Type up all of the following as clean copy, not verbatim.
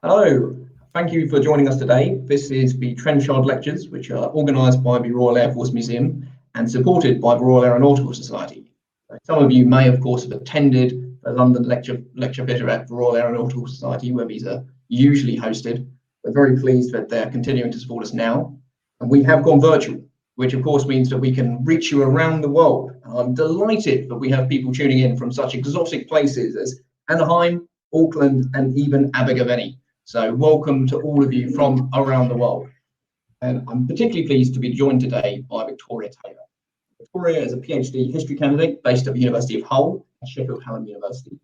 Hello, thank you for joining us today. This is the Trenchard lectures, which are organised by the Royal Air Force Museum and supported by the Royal Aeronautical Society. Some of you may, of course, have attended the London lecture theatre at the Royal Aeronautical Society, where these are usually hosted. We're very pleased that they're continuing to support us now. And we have gone virtual, which of course means that we can reach you around the world. I'm delighted that we have people tuning in from such exotic places as Anaheim, Auckland, and even Abergavenny. So welcome to all of you from around the world. And I'm particularly pleased to be joined today by Victoria Taylor. Victoria is a PhD history candidate based at the University of Hull and Sheffield Hallam University.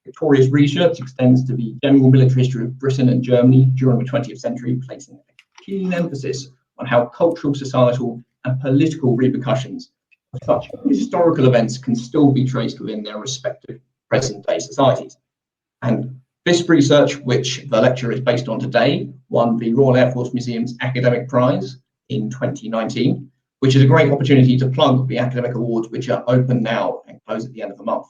Victoria's research extends to the general military history of Britain and Germany during the 20th century, placing a keen emphasis on how cultural, societal, and political repercussions of such historical events can still be traced within their respective present-day societies. And this research, which the lecture is based on today, won the Royal Air Force Museum's Academic Prize in 2019, which is a great opportunity to plug the academic awards, which are open now and close at the end of the month.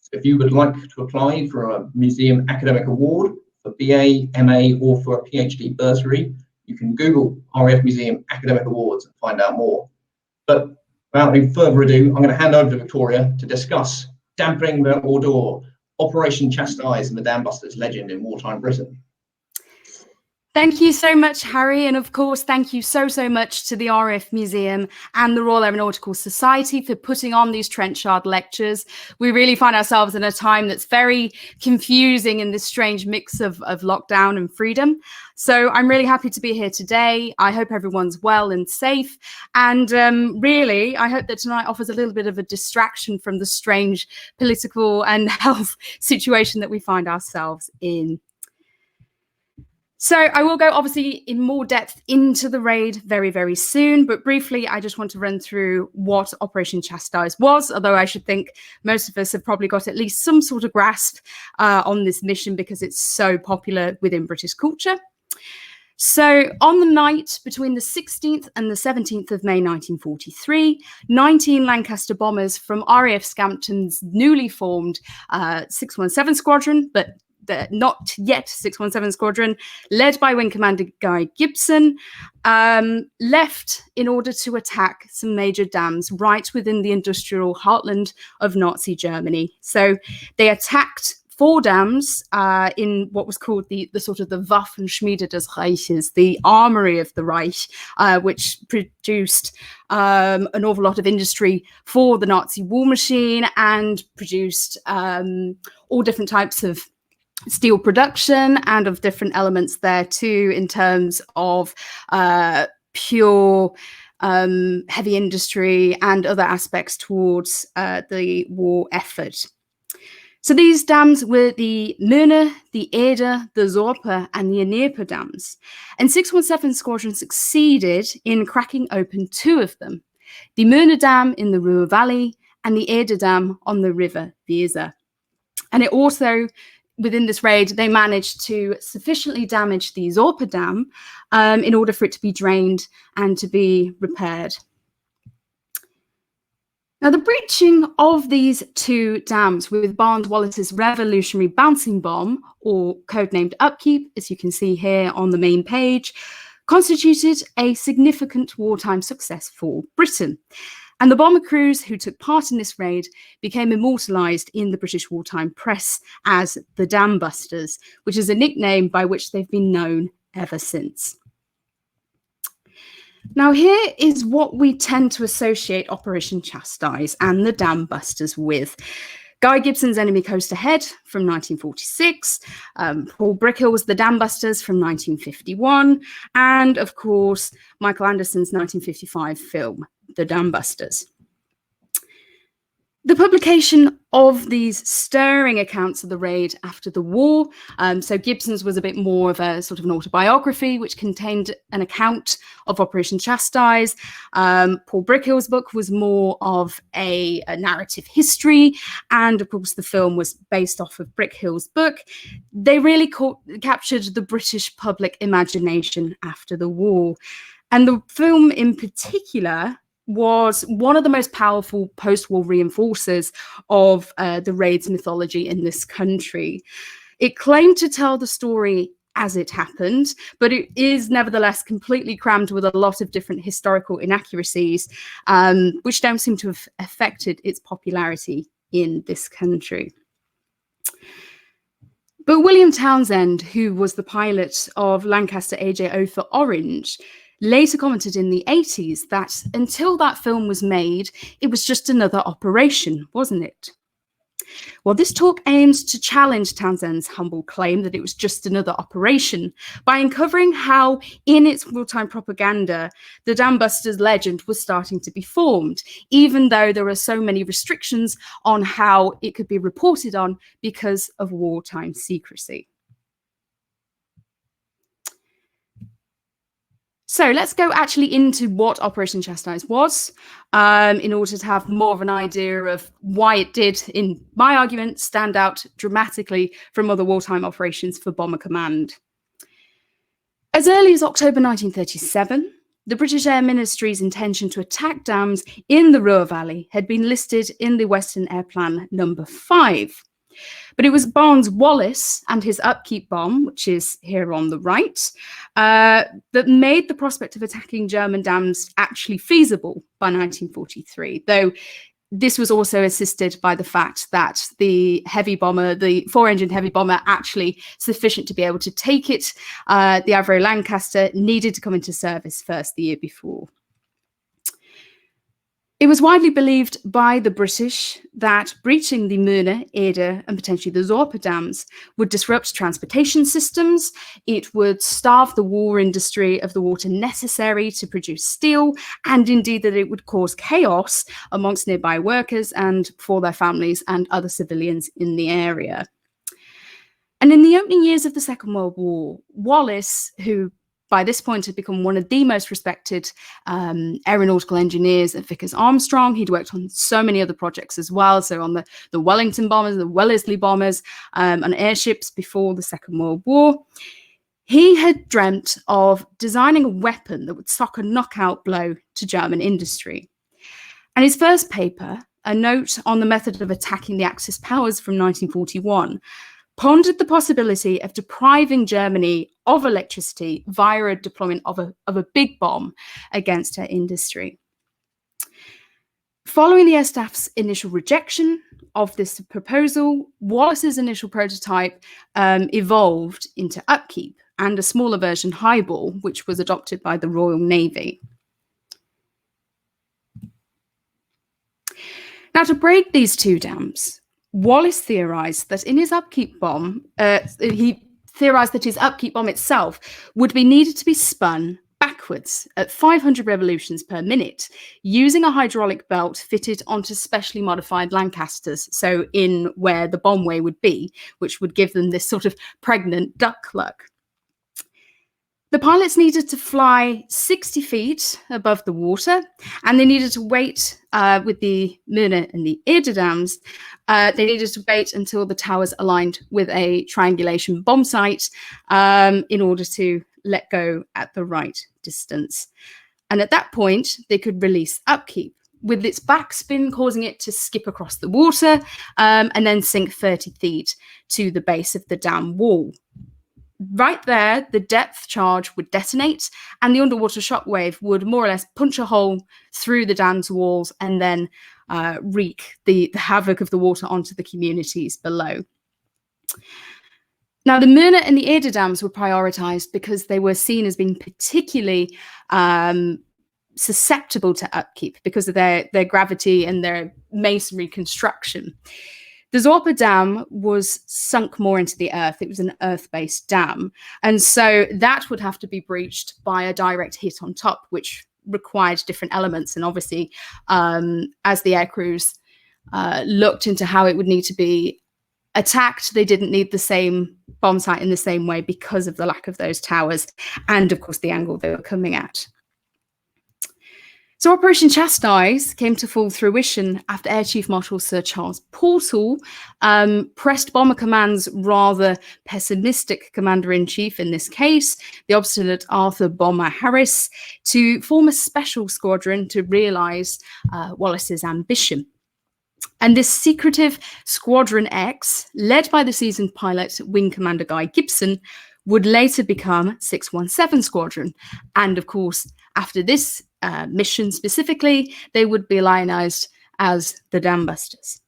So if you would like to apply for a museum academic award for BA, MA, or for a PhD bursary, you can Google RAF Museum Academic Awards and find out more. But without any further ado, I'm going to hand over to Victoria to discuss Dampening Their Ardour, Operation Chastise, and the Dambusters legend in wartime Britain. Thank you so much, Harry. And of course, thank you so much to the RAF Museum and the Royal Aeronautical Society for putting on these Trenchard lectures. We really find ourselves in a time that's very confusing in this strange mix of lockdown and freedom. So I'm really happy to be here today. I hope everyone's well and safe. And really, I hope that tonight offers a little bit of a distraction from the strange political and health situation that we find ourselves in. So I will go obviously in more depth into the raid very soon, but briefly, I just want to run through what Operation Chastise was, although I should think most of us have probably got at least some sort of grasp on this mission because it's so popular within British culture. So on the night between the 16th and the 17th of May 1943, 19 Lancaster bombers from RAF Scampton's newly formed 617 Squadron, but the not yet 617 Squadron, led by Wing Commander Guy Gibson, left in order to attack some major dams right within the industrial heartland of Nazi Germany. So they attacked 4 dams in what was called the sort of the Waffenschmiede des Reiches, the armory of the Reich, which produced an awful lot of industry for the Nazi war machine and produced all different types of steel production and of different elements there too, in terms of pure heavy industry and other aspects towards the war effort. So these dams were the Möhne, the Ardour, the Sorpe, and the Ieperpa dams. And 617 Squadron succeeded in cracking open 2 of them, the Möhne Dam in the Ruhr Valley and the Ardour Dam on the River Weser. And it also, within this raid, they managed to sufficiently damage the Sorpe Dam in order for it to be drained and to be repaired. Now, the breaching of these 2 dams with Barnes-Wallis's revolutionary bouncing bomb, or codenamed Upkeep, as you can see here on the main page, constituted a significant wartime success for Britain. And the bomber crews who took part in this raid became immortalised in the British wartime press as the Dambusters, which is a nickname by which they've been known ever since. Now, here is what we tend to associate Operation Chastise and the Dambusters with. Guy Gibson's Enemy Coast Ahead from 1946, Paul Brickhill's The Dambusters from 1951, and of course, Michael Anderson's 1955 film, The Dambusters. The publication of these stirring accounts of the raid after the war, so Gibson's was a bit more of a sort of an autobiography, which contained an account of Operation Chastise. Paul Brickhill's book was more of a narrative history, and of course the film was based off of Brickhill's book. They really captured the British public imagination after the war. And the film in particular was one of the most powerful post-war reinforcers of the raid's mythology in this country. It claimed to tell the story as it happened, but it is nevertheless completely crammed with a lot of different historical inaccuracies, which don't seem to have affected its popularity in this country. But William Townsend, who was the pilot of Lancaster AJ-0 for Orange, later commented in the 80s that until that film was made, it was just another operation, wasn't it? Well, this talk aims to challenge Townsend's humble claim that it was just another operation by uncovering how, in its wartime propaganda, the Dambusters legend was starting to be formed, even though there are so many restrictions on how it could be reported on because of wartime secrecy. So let's go actually into what Operation Chastise was, in order to have more of an idea of why it did, in my argument, stand out dramatically from other wartime operations for Bomber Command. As early as October 1937, the British Air Ministry's intention to attack dams in the Ruhr Valley had been listed in the Western Air Plan number 5. But it was Barnes-Wallis and his upkeep bomb, which is here on the right, that made the prospect of attacking German dams actually feasible by 1943, though this was also assisted by the fact that the heavy bomber, the 4-engine heavy bomber, actually sufficient to be able to take it, the Avro Lancaster, needed to come into service first the year before. It was widely believed by the British that breaching the Möhne, Ardour, and potentially the Zorpa dams would disrupt transportation systems, it would starve the war industry of the water necessary to produce steel, and indeed that it would cause chaos amongst nearby workers and for their families and other civilians in the area. And in the opening years of the Second World War, Wallis, who by this point had become one of the most respected aeronautical engineers at Vickers Armstrong. He'd worked on so many other projects as well, so on the Wellington bombers, the Wellesley bombers, and airships before the Second World War. He had dreamt of designing a weapon that would sock a knockout blow to German industry. And his first paper, a note on the method of attacking the Axis powers from 1941, pondered the possibility of depriving Germany of electricity via a deployment of a big bomb against her industry. Following the Air Staff's initial rejection of this proposal, Wallis's initial prototype evolved into Upkeep and a smaller version, Highball, which was adopted by the Royal Navy. Now, to break these two dams, Wallis theorized that in his upkeep bomb, he theorized that his upkeep bomb itself would be needed to be spun backwards at 500 revolutions per minute using a hydraulic belt fitted onto specially modified Lancasters, so in where the bombway would be, which would give them this sort of pregnant duck look. The pilots needed to fly 60 feet above the water, and they needed to wait with the Möhne and the Ardour dams. They needed to wait until the towers aligned with a triangulation bomb sight in order to let go at the right distance. And at that point, they could release Upkeep, with its backspin causing it to skip across the water and then sink 30 feet to the base of the dam wall. Right there, the depth charge would detonate and the underwater shockwave would more or less punch a hole through the dam's walls and then wreak the havoc of the water onto the communities below. Now, the Möhne and the Ardour dams were prioritised because they were seen as being particularly susceptible to upkeep because of their gravity and their masonry construction. The Zorpa Dam was sunk more into the earth. It was an earth-based dam. And so that would have to be breached by a direct hit on top, which required different elements. And obviously, as the air crews looked into how it would need to be attacked, they didn't need the same bomb site in the same way because of the lack of those towers and, of course, the angle they were coming at. So Operation Chastise came to full fruition after Air Chief Marshal Sir Charles Portal pressed Bomber Command's rather pessimistic commander-in-chief in this case, the obstinate Arthur Bomber Harris, to form a special squadron to realise Wallis's ambition. And this secretive Squadron X, led by the seasoned pilot Wing Commander Guy Gibson, would later become 617 Squadron. And of course, after this mission specifically, they would be lionized as the Dambusters.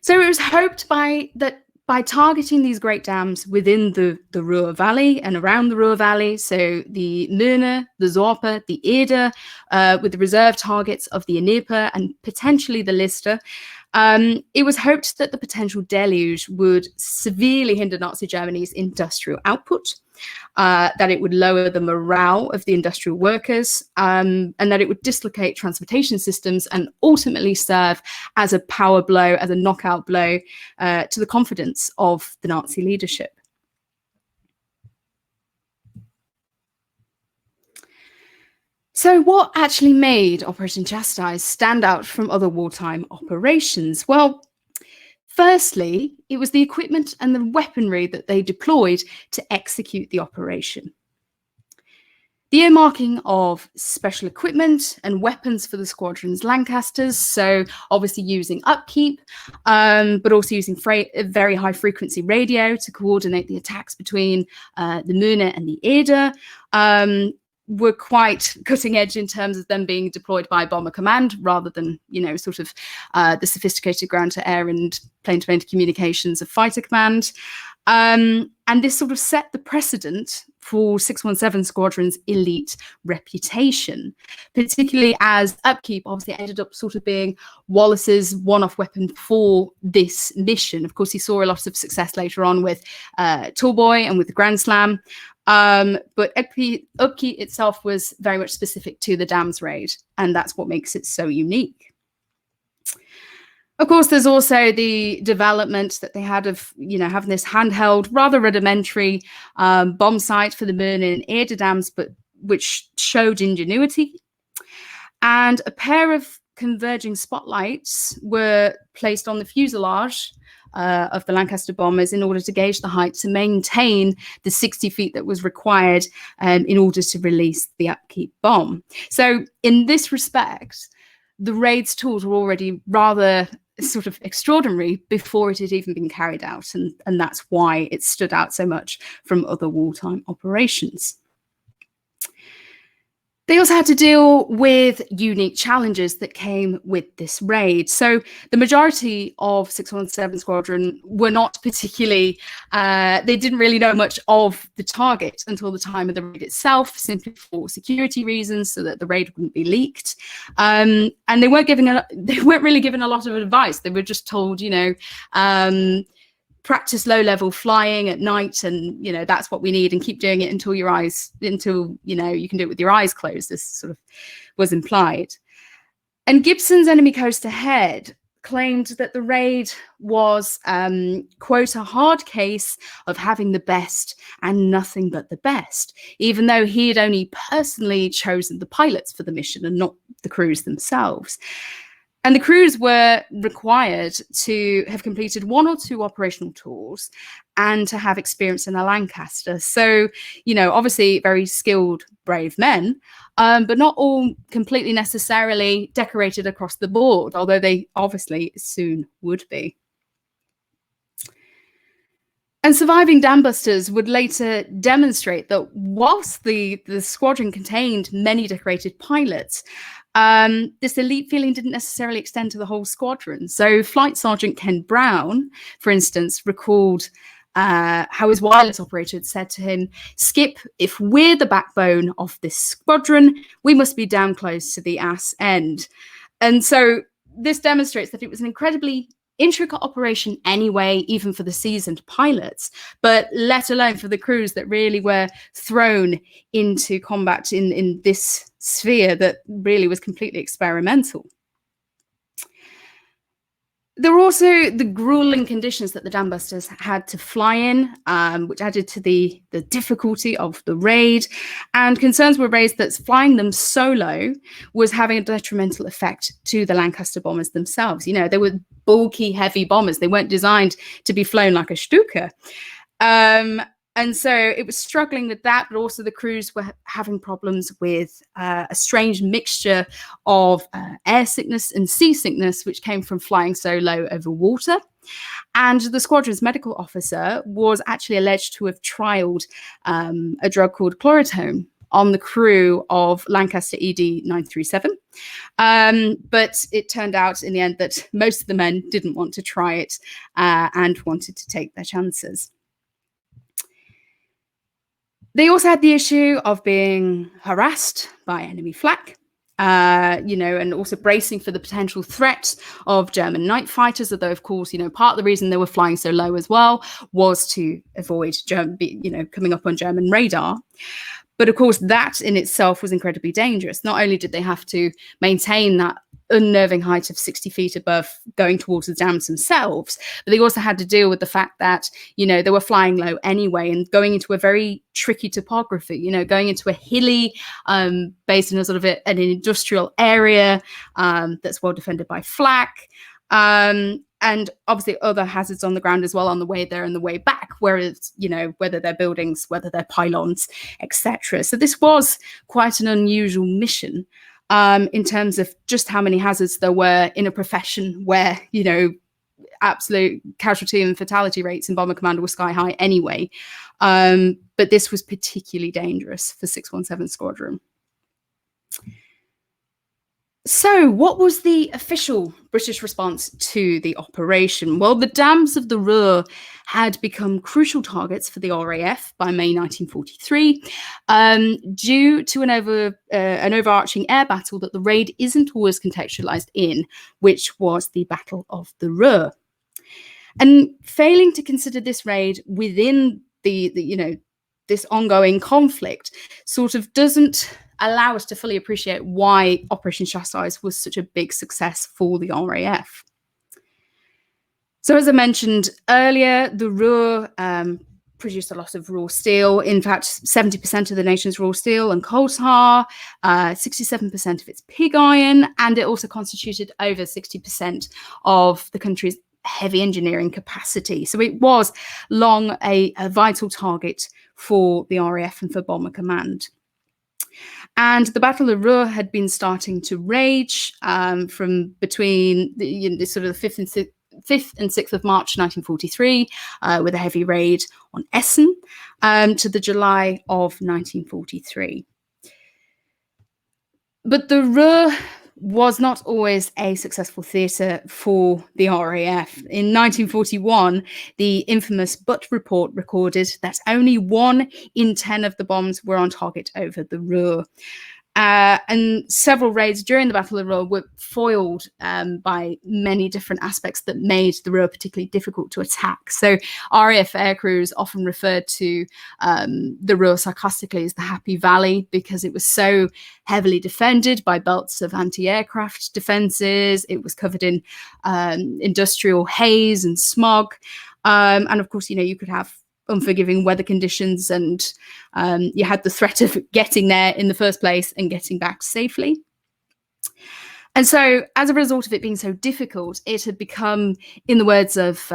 So it was hoped that by targeting these great dams within the Ruhr Valley and around the Ruhr Valley, so the Möhne, the Sorpe, the Ardour, with the reserve targets of the Dnieper and potentially the Lister, it was hoped that the potential deluge would severely hinder Nazi Germany's industrial output, that it would lower the morale of the industrial workers, and that it would dislocate transportation systems and ultimately serve as a power blow, as a knockout blow to the confidence of the Nazi leadership. So what actually made Operation Chastise stand out from other wartime operations? Well, firstly, it was the equipment and the weaponry that they deployed to execute the operation. The earmarking of special equipment and weapons for the squadron's Lancasters, so obviously using upkeep, but also using very high frequency radio to coordinate the attacks between the Möhne and the Ardour, were quite cutting edge in terms of them being deployed by Bomber Command rather than, sort of the sophisticated ground-to-air and plane-to-plane communications of Fighter Command. And this sort of set the precedent for 617 Squadron's elite reputation, particularly as upkeep obviously ended up sort of being Wallace's one-off weapon for this mission. Of course, he saw a lot of success later on with Tallboy and with the Grand Slam. But upkeep itself was very much specific to the Dams raid, and that's what makes it so unique. Of course, there's also the development that they had of, having this handheld, rather rudimentary bomb sight for the Möhne and Ardour dams, but which showed ingenuity. And a pair of converging spotlights were placed on the fuselage of the Lancaster bombers in order to gauge the height to maintain the 60 feet that was required in order to release the upkeep bomb. So in this respect, the raid's tools were already rather sort of extraordinary before it had even been carried out, and that's why it stood out so much from other wartime operations. They also had to deal with unique challenges that came with this raid. So the majority of 617 Squadron were not particularly, they didn't really know much of the target until the time of the raid itself, simply for security reasons, so that the raid wouldn't be leaked. And they weren't really given a lot of advice. They were just told, practice low-level flying at night, and that's what we need, and keep doing it until you can do it with your eyes closed. This sort of was implied. And Gibson's Enemy Coast Ahead claimed that the raid was quote, a hard case of having the best and nothing but the best, even though he had only personally chosen the pilots for the mission and not the crews themselves. And the crews were required to have completed 1 or 2 operational tours and to have experience in a Lancaster. So, obviously very skilled, brave men, but not all completely necessarily decorated across the board, although they obviously soon would be. And surviving Dambusters would later demonstrate that whilst the squadron contained many decorated pilots, this elite feeling didn't necessarily extend to the whole squadron. So Flight Sergeant Ken Brown, for instance, recalled how his wireless operator had said to him, "Skip, if we're the backbone of this squadron, we must be damn close to the ass end." And so this demonstrates that it was an incredibly intricate operation anyway, even for the seasoned pilots, but let alone for the crews that really were thrown into combat in this sphere that really was completely experimental. There were also the grueling conditions that the Dambusters had to fly in, which added to the difficulty of the raid, and concerns were raised that flying them solo was having a detrimental effect to the Lancaster bombers themselves. They were bulky, heavy bombers. They weren't designed to be flown like a Stuka. And so it was struggling with that, but also the crews were having problems with a strange mixture of air sickness and seasickness, which came from flying so low over water. And the squadron's medical officer was actually alleged to have trialed a drug called chlorotone on the crew of Lancaster ED 937. But it turned out in the end that most of the men didn't want to try it and wanted to take their chances. They also had the issue of being harassed by enemy flak, and also bracing for the potential threat of German night fighters, although, of course, part of the reason they were flying so low as well was to avoid coming up on German radar. But of course, that in itself was incredibly dangerous. Not only did they have to maintain that unnerving height of 60 feet above going towards the dams themselves, but they also had to deal with the fact that, they were flying low anyway and going into a very tricky topography, going into a hilly, based in a sort of an industrial area that's well defended by flak. And obviously other hazards on the ground as well on the way there and the way back, whereas, whether they're buildings, whether they're pylons, etc. So this was quite an unusual mission in terms of just how many hazards there were in a profession where, absolute casualty and fatality rates in Bomber Command were sky high anyway. But this was particularly dangerous for 617 Squadron. So what was the official British response to the operation? Well, the dams of the Ruhr had become crucial targets for the RAF by May 1943, due to an overarching air battle that the raid isn't always contextualized in, which was the Battle of the Ruhr. And failing to consider this raid within this ongoing conflict sort of doesn't allow us to fully appreciate why Operation Chastise was such a big success for the RAF. So as I mentioned earlier, the Ruhr produced a lot of raw steel. In fact, 70% of the nation's raw steel and coal tar, 67% of its pig iron, and it also constituted over 60% of the country's heavy engineering capacity. So it was long a vital target for the RAF and for Bomber Command. And the Battle of Ruhr had been starting to rage from between the 5th and 6th of March 1943, with a heavy raid on Essen, to the July of 1943. But the Ruhr was not always a successful theatre for the RAF. In 1941, the infamous Butt Report recorded that only 1 in 10 of the bombs were on target over the Ruhr. And several raids during the Battle of the Ruhr were foiled by many different aspects that made the Ruhr particularly difficult to attack. So RAF aircrews often referred to the Ruhr sarcastically as the Happy Valley, because it was so heavily defended by belts of anti-aircraft defences. It was covered in industrial haze and smog. And of course, you could have unforgiving weather conditions, and you had the threat of getting there in the first place and getting back safely. And so as a result of it being so difficult, it had become, in the words of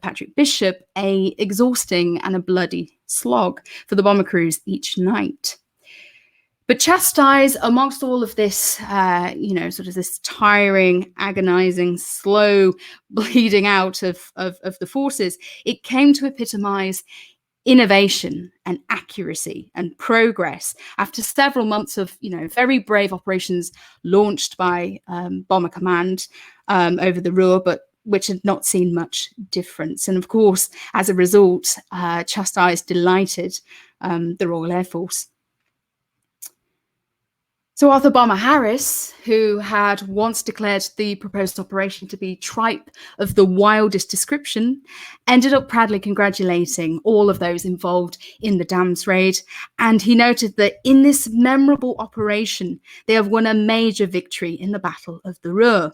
Patrick Bishop, a exhausting and a bloody slog for the bomber crews each night. But Chastise, amongst all of this, sort of this tiring, agonizing, slow bleeding out of the forces, it came to epitomize innovation and accuracy and progress after several months of, very brave operations launched by Bomber Command over the Ruhr, but which had not seen much difference. And of course, as a result, Chastise delighted the Royal Air Force. So Arthur Bomber Harris, who had once declared the proposed operation to be tripe of the wildest description, ended up proudly congratulating all of those involved in the Dams raid. And he noted that in this memorable operation, they have won a major victory in the Battle of the Ruhr,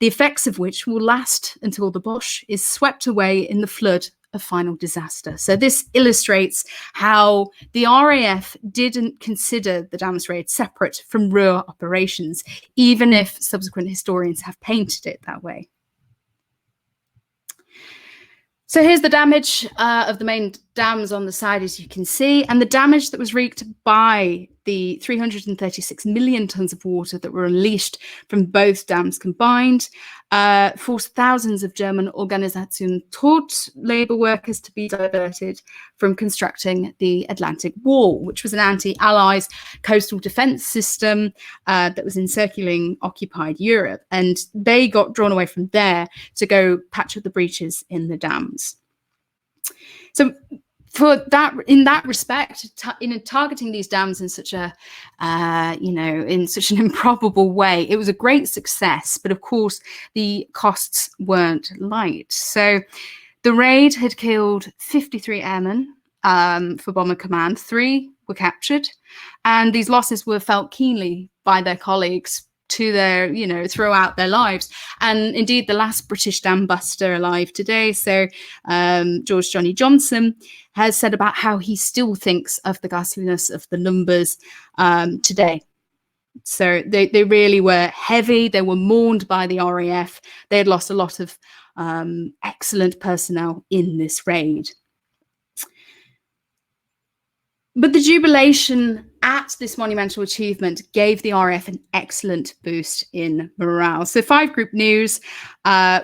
the effects of which will last until the Boche is swept away in the flood of final disaster. So this illustrates how the RAF didn't consider the Dams raid separate from Ruhr operations, even if subsequent historians have painted it that way. So here's the damage of the main dams on the side, as you can see, and the damage that was wreaked by the 336 million tons of water that were unleashed from both dams combined forced thousands of German Organisation Tod labour workers to be diverted from constructing the Atlantic Wall, which was an anti-Allies coastal defence system that was encircling occupied Europe. And they got drawn away from there to go patch up the breaches in the dams. So for that, in that respect, in targeting these dams in such a, in such an improbable way, it was a great success. But of course, the costs weren't light. So the raid had killed 53 airmen for Bomber Command. 3 were captured, and these losses were felt keenly by their colleagues to their, throughout their lives. And indeed, the last British Dambuster alive today, so George Johnny Johnson, has said about how he still thinks of the ghastliness of the numbers today. So they really were heavy. They were mourned by the RAF. They had lost a lot of excellent personnel in this raid. But the jubilation at this monumental achievement gave the RAF an excellent boost in morale. So 5 Group News,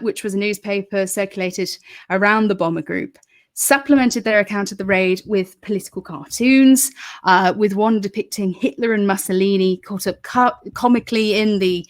which was a newspaper circulated around the bomber group, supplemented their account of the raid with political cartoons, with one depicting Hitler and Mussolini caught up comically in the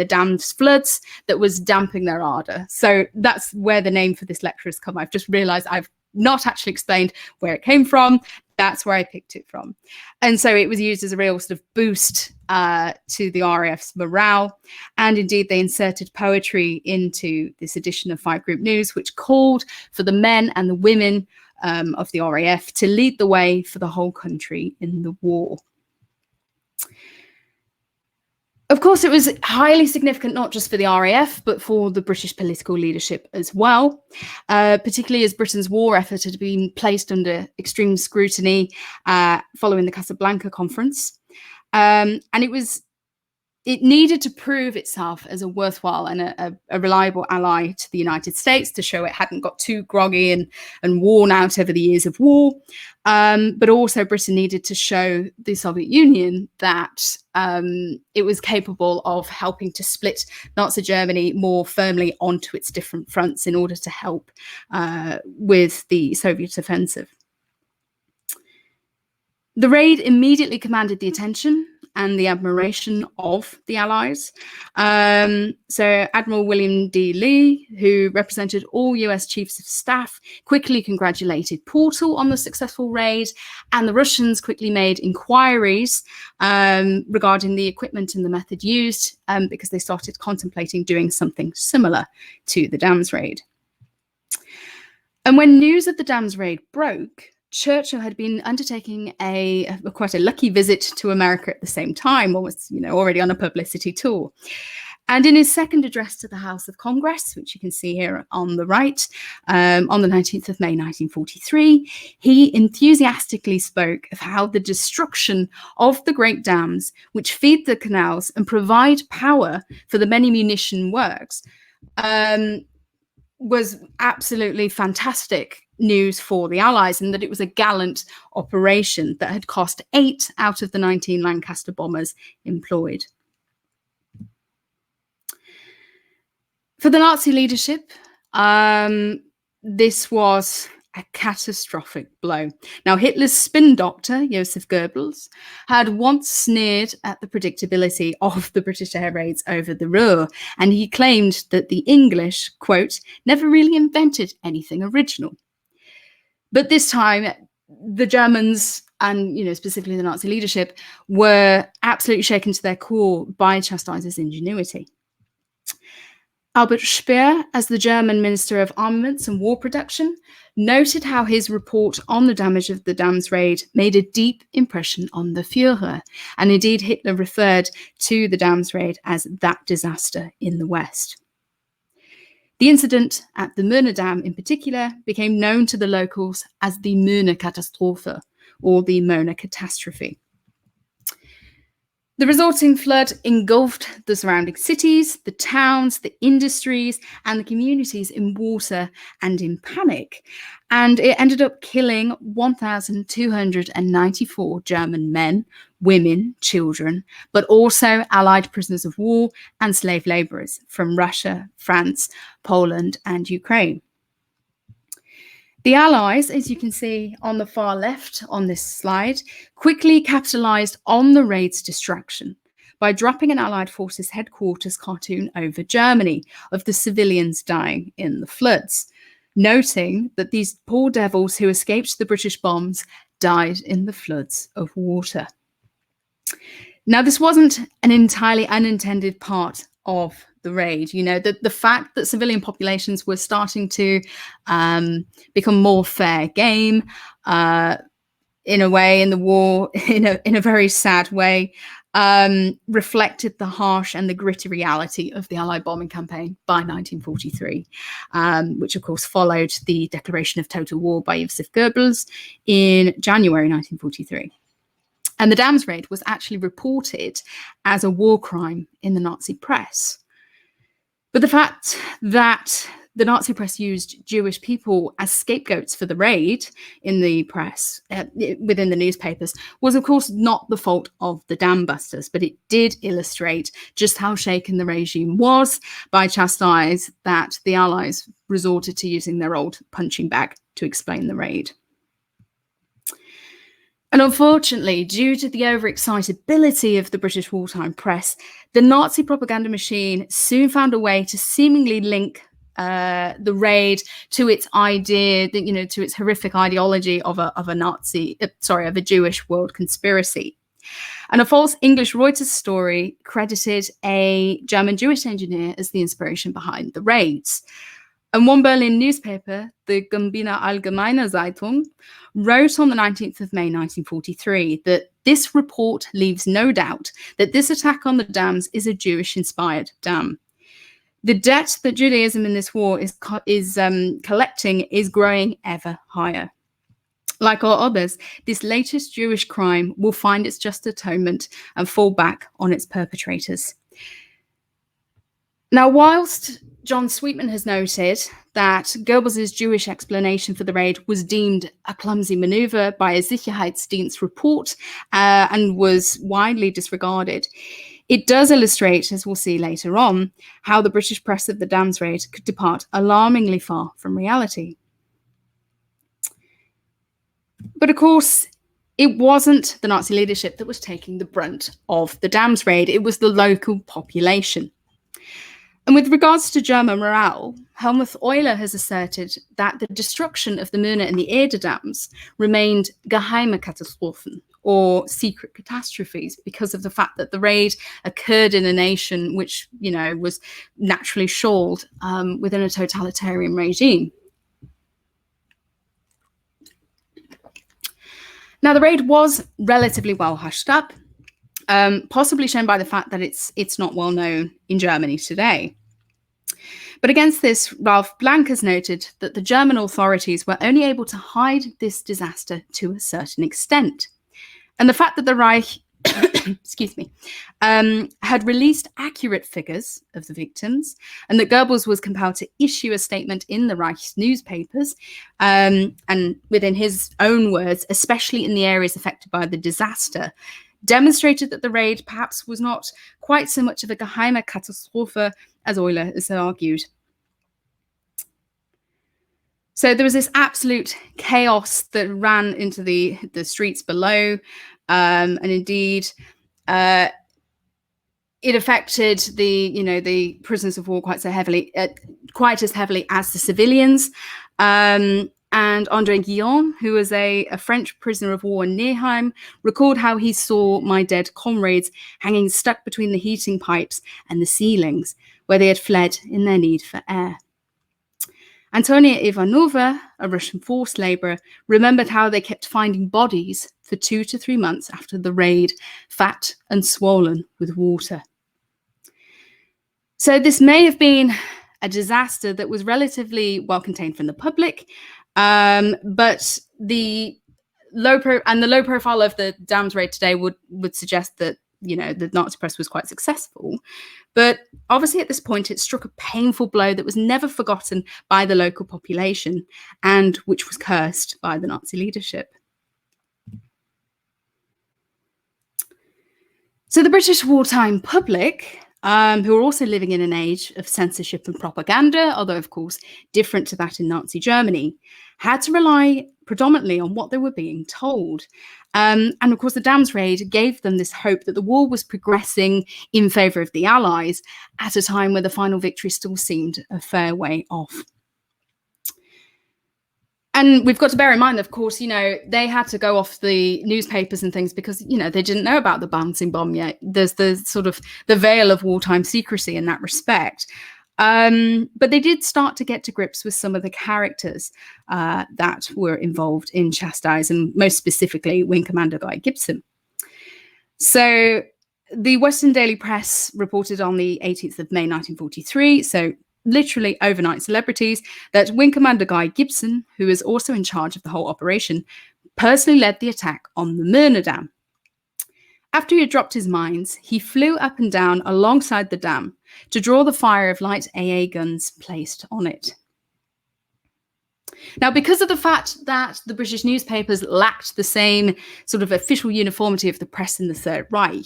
dammed floods that was damping their ardour. So that's where the name for this lecture has come. I've just realised I've not actually explained where it came from. That's where I picked it from. And so it was used as a real sort of boost to the RAF's morale. And indeed, they inserted poetry into this edition of 5 Group News, which called for the men and the women of the RAF to lead the way for the whole country in the war. Of course, it was highly significant, not just for the RAF, but for the British political leadership as well, particularly as Britain's war effort had been placed under extreme scrutiny following the Casablanca conference. And it needed to prove itself as a worthwhile and a reliable ally to the United States to show it hadn't got too groggy and worn out over the years of war. But also Britain needed to show the Soviet Union that it was capable of helping to split Nazi Germany more firmly onto its different fronts in order to help with the Soviet offensive. The raid immediately commanded the attention and the admiration of the Allies. So Admiral William D. Lee, who represented all US Chiefs of Staff, quickly congratulated Portal on the successful raid, and the Russians quickly made inquiries regarding the equipment and the method used because they started contemplating doing something similar to the dams raid. And when news of the dams raid broke, Churchill had been undertaking quite a lucky visit to America at the same time, almost already on a publicity tour. And in his second address to the House of Congress, which you can see here on the right, on the 19th of May 1943, he enthusiastically spoke of how the destruction of the great dams, which feed the canals and provide power for the many munition works, was absolutely fantastic news for the Allies, and that it was a gallant operation that had cost 8 out of the 19 Lancaster bombers employed. For the Nazi leadership, this was a catastrophic blow. Now, Hitler's spin doctor, Joseph Goebbels, had once sneered at the predictability of the British air raids over the Ruhr, and he claimed that the English, quote, never really invented anything original. But this time, the Germans and, specifically the Nazi leadership were absolutely shaken to their core by Chastise's ingenuity. Albert Speer, as the German Minister of Armaments and War Production, noted how his report on the damage of the dams raid made a deep impression on the Führer. And indeed, Hitler referred to the dams raid as that disaster in the West. The incident at the Möhne Dam in particular became known to the locals as the Möhne Katastrophe, or the Möhne catastrophe. The resulting flood engulfed the surrounding cities, the towns, the industries, and the communities in water and in panic. And it ended up killing 1,294 German men, women, children, but also Allied prisoners of war and slave laborers from Russia, France, Poland, and Ukraine. The Allies, as you can see on the far left on this slide, quickly capitalized on the raid's distraction by dropping an Allied forces headquarters cartoon over Germany of the civilians dying in the floods, noting that these poor devils who escaped the British bombs died in the floods of water. Now, this wasn't an entirely unintended part of the raid. You know, the fact that civilian populations were starting to become more fair game in a way in the war, in a very sad way, reflected the harsh and the gritty reality of the Allied bombing campaign by 1943, which of course followed the declaration of total war by Joseph Goebbels in January 1943. And the Dams raid was actually reported as a war crime in the Nazi press. But the fact that the Nazi press used Jewish people as scapegoats for the raid in the press, within the newspapers, was of course not the fault of the Dambusters, but it did illustrate just how shaken the regime was by Chastise that the Allies resorted to using their old punching bag to explain the raid. And unfortunately, due to the overexcitability of the British wartime press, the Nazi propaganda machine soon found a way to seemingly link the raid to its idea, to its horrific ideology of a Jewish world conspiracy. And a false English Reuters story credited a German Jewish engineer as the inspiration behind the raids. And one Berlin newspaper, the Gambiner Allgemeine Zeitung, wrote on the 19th of May 1943 that this report leaves no doubt that this attack on the dams is a Jewish-inspired dam. The debt that Judaism in this war is collecting is growing ever higher. Like all others, this latest Jewish crime will find its just atonement and fall back on its perpetrators. Now, whilst John Sweetman has noted that Goebbels' Jewish explanation for the raid was deemed a clumsy maneuver by a Sicherheitsdienst report and was widely disregarded, it does illustrate, as we'll see later on, how the British press of the Dams raid could depart alarmingly far from reality. But of course, it wasn't the Nazi leadership that was taking the brunt of the Dams raid, it was the local population. And with regards to German morale, Helmut Euler has asserted that the destruction of the Möhne and the Eder dams remained geheime Katastrophen, or secret catastrophes, because of the fact that the raid occurred in a nation which, was naturally shawled within a totalitarian regime. Now, the raid was relatively well hushed up, possibly shown by the fact that it's not well known in Germany today. But against this, Ralph Blank has noted that the German authorities were only able to hide this disaster to a certain extent. And the fact that the Reich had released accurate figures of the victims, and that Goebbels was compelled to issue a statement in the Reich's newspapers, and within his own words, especially in the areas affected by the disaster, demonstrated that the raid perhaps was not quite so much of a geheime Katastrophe as Euler has argued. So there was this absolute chaos that ran into the streets below, and indeed, it affected the prisoners of war quite as heavily as the civilians. And André Guillon, who was a French prisoner of war in Neheim, recalled how he saw my dead comrades hanging stuck between the heating pipes and the ceilings, where they had fled in their need for air. Antonia Ivanova, a Russian forced laborer, remembered how they kept finding bodies for 2 to 3 months after the raid, fat and swollen with water. So this may have been a disaster that was relatively well contained from the public, but the low profile of the Dams raid today would suggest that the Nazi press was quite successful. But obviously at this point it struck a painful blow that was never forgotten by the local population, and which was cursed by the Nazi leadership. So the British wartime public, who are also living in an age of censorship and propaganda, although of course different to that in Nazi Germany, had to rely predominantly on what they were being told. And of course, the Dams raid gave them this hope that the war was progressing in favour of the Allies at a time where the final victory still seemed a fair way off. And we've got to bear in mind, of course, you know, they had to go off the newspapers and things because, you know, they didn't know about the bouncing bomb yet. There's the sort of the veil of wartime secrecy in that respect. But they did start to get to grips with some of the characters that were involved in Chastise, and most specifically Wing Commander Guy Gibson. So the Western Daily Press reported on the 18th of May 1943, so literally overnight celebrities, that Wing Commander Guy Gibson, who is also in charge of the whole operation, personally led the attack on the Myrna Dam. After he had dropped his mines, he flew up and down alongside the dam to draw the fire of light AA guns placed on it. Now, because of the fact that the British newspapers lacked the same sort of official uniformity of the press in the Third Reich,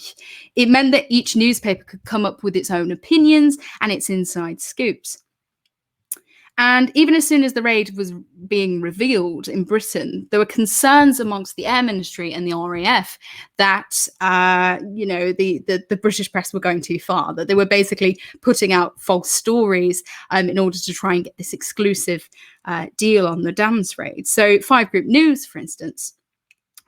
it meant that each newspaper could come up with its own opinions and its inside scoops. And even as soon as the raid was being revealed in Britain, there were concerns amongst the Air Ministry and the RAF that, you know, the British press were going too far, that they were basically putting out false stories in order to try and get this exclusive deal on the Dams raid. So 5 Group News, for instance,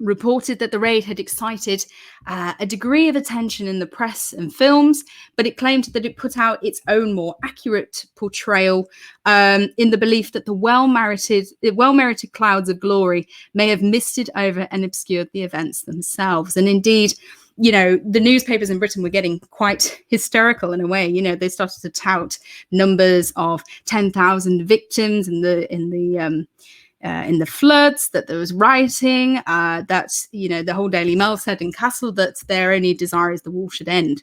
reported that the raid had excited a degree of attention in the press and films, but it claimed that it put out its own more accurate portrayal in the belief that the well-merited clouds of glory may have misted over and obscured the events themselves. And indeed, you know, the newspapers in Britain were getting quite hysterical in a way. You know, they started to tout numbers of 10,000 victims in the floods, that there was rioting, that, you know, the whole Daily Mail said in Kassel that their only desire is the war should end.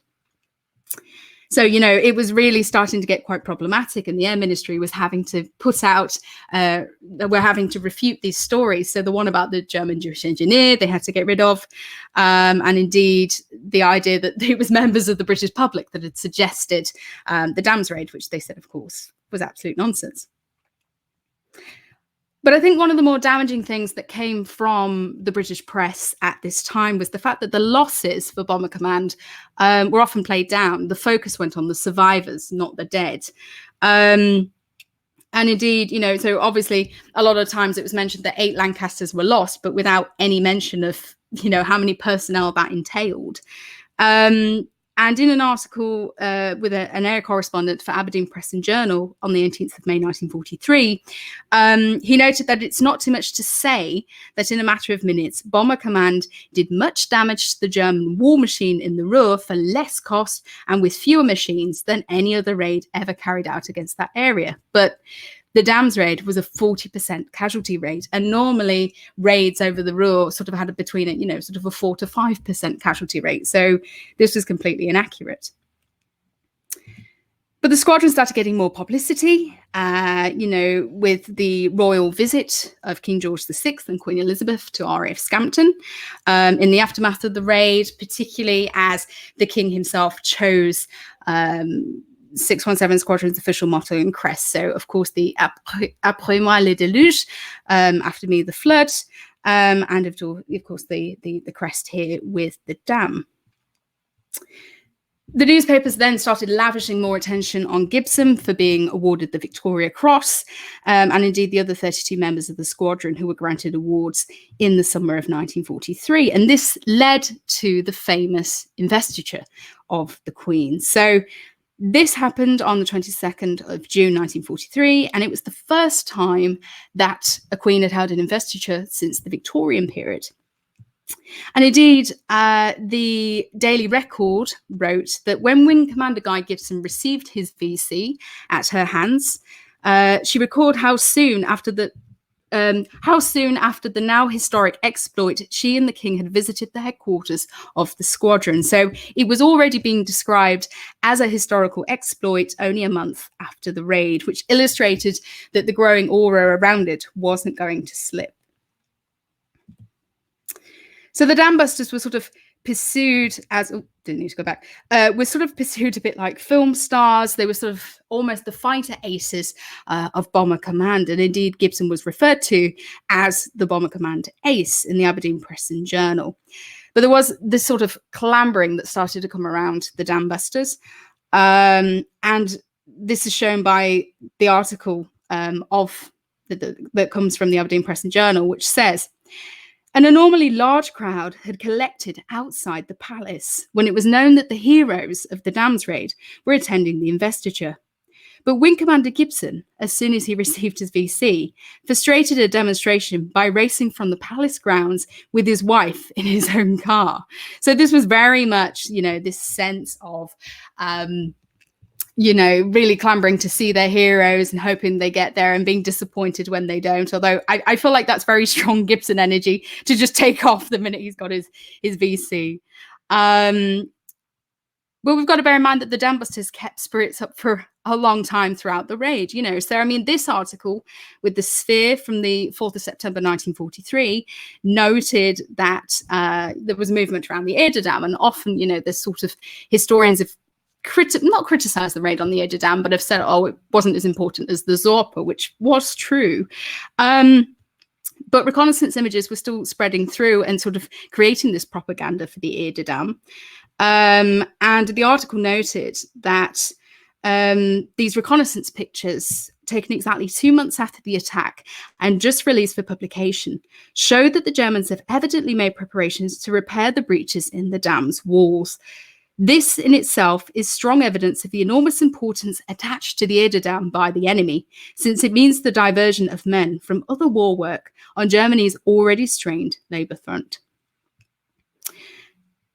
So, you know, it was really starting to get quite problematic, and the Air Ministry was having to put out, we're having to refute these stories. So the one about the German Jewish engineer, they had to get rid of. And indeed, the idea that it was members of the British public that had suggested the Dams raid, which they said, of course, was absolute nonsense. But I think one of the more damaging things that came from the British press at this time was the fact that the losses for Bomber Command were often played down. The focus went on the survivors, not the dead. And indeed, you know, so obviously a lot of times it was mentioned that 8 Lancasters were lost, but without any mention of, you know, how many personnel that entailed. And in an article with an air correspondent for Aberdeen Press and Journal on the 18th of May 1943, he noted that it's not too much to say that in a matter of minutes, Bomber Command did much damage to the German war machine in the Ruhr for less cost and with fewer machines than any other raid ever carried out against that area. But the Dams raid was a 40% casualty rate, and normally raids over the Ruhr sort of had between it, you know, sort of a 4 to 5% casualty rate. So this was completely inaccurate. But the squadron started getting more publicity, you know, with the royal visit of King George VI and Queen Elizabeth to RAF Scampton in the aftermath of the raid, particularly as the King himself chose 617 Squadron's official motto and crest. So, of course, the Après moi le déluge, after me the flood, and of course the crest here with the dam. The newspapers then started lavishing more attention on Gibson for being awarded the Victoria Cross, and indeed the other 32 members of the squadron who were granted awards in the summer of 1943. And this led to the famous investiture of the Queen. So this happened on the 22nd of June 1943, and it was the first time that a Queen had held an investiture since the Victorian period. And indeed, the Daily Record wrote that when Wing Commander Guy Gibson received his VC at her hands, she recalled how soon after the now historic exploit she and the King had visited the headquarters of the squadron. So it was already being described as a historical exploit only a month after the raid, which illustrated that the growing aura around it wasn't going to slip. So the Dambusters were sort of pursued as didn't need to go back were sort of pursued a bit like film stars. They were sort of almost the fighter aces of Bomber Command, and indeed Gibson was referred to as the Bomber Command ace in the Aberdeen Press and Journal. But there was this sort of clambering that started to come around the Dambusters, and this is shown by the article that comes from the Aberdeen Press and Journal, which says, an abnormally large crowd had collected outside the palace when it was known that the heroes of the Dams raid were attending the investiture. But Wing Commander Gibson, as soon as he received his VC, frustrated a demonstration by racing from the palace grounds with his wife in his own car. So this was very much, this sense of, really clambering to see their heroes and hoping they get there and being disappointed when they don't. Although I feel like that's very strong Gibson energy to just take off the minute he's got his VC. But we've got to bear in mind that the Dambusters kept spirits up for a long time throughout the raid, So, this article with the sphere from the 4th of September 1943 noted that there was a movement around the Ardour Dam, and often, there's sort of historians have not criticised the raid on the Ardour Dam, but have said, it wasn't as important as the Zorpa, which was true. But reconnaissance images were still spreading through and sort of creating this propaganda for the Ardour Dam. And the article noted that these reconnaissance pictures, taken exactly 2 months after the attack and just released for publication, showed that the Germans have evidently made preparations to repair the breaches in the dam's walls. This in itself is strong evidence of the enormous importance attached to the Ardour Dam by the enemy, since it means the diversion of men from other war work on Germany's already strained labour front.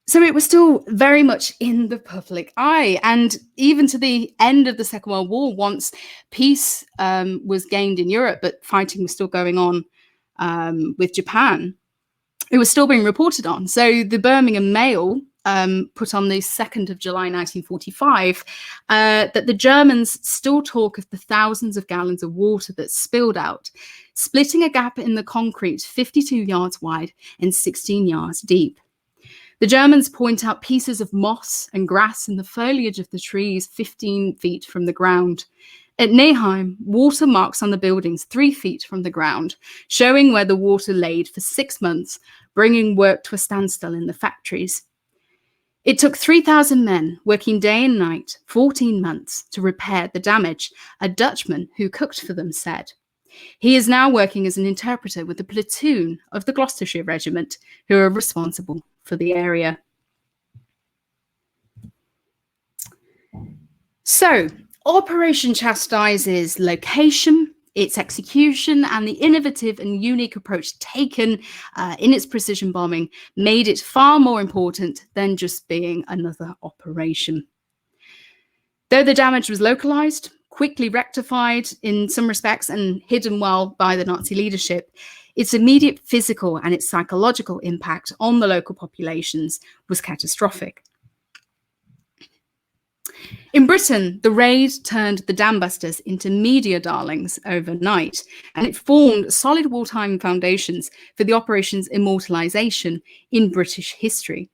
So it was still very much in the public eye, and even to the end of the Second World War, once peace was gained in Europe, but fighting was still going on with Japan, it was still being reported on. So the Birmingham Mail put on the 2nd of July 1945 that the Germans still talk of the thousands of gallons of water that spilled out, splitting a gap in the concrete 52 yards wide and 16 yards deep. The Germans point out pieces of moss and grass in the foliage of the trees 15 feet from the ground. At Neheim, water marks on the buildings 3 feet from the ground, showing where the water laid for 6 months, bringing work to a standstill in the factories. It took 3,000 men working day and night, 14 months, to repair the damage, a Dutchman who cooked for them said. He is now working as an interpreter with a platoon of the Gloucestershire Regiment, who are responsible for the area. So, Operation Chastise's location, its execution, and the innovative and unique approach taken in its precision bombing made it far more important than just being another operation. Though the damage was localized, quickly rectified in some respects, and hidden well by the Nazi leadership, its immediate physical and its psychological impact on the local populations was catastrophic. In Britain, the raid turned the Dambusters into media darlings overnight, and it formed solid wartime foundations for the operation's immortalisation in British history.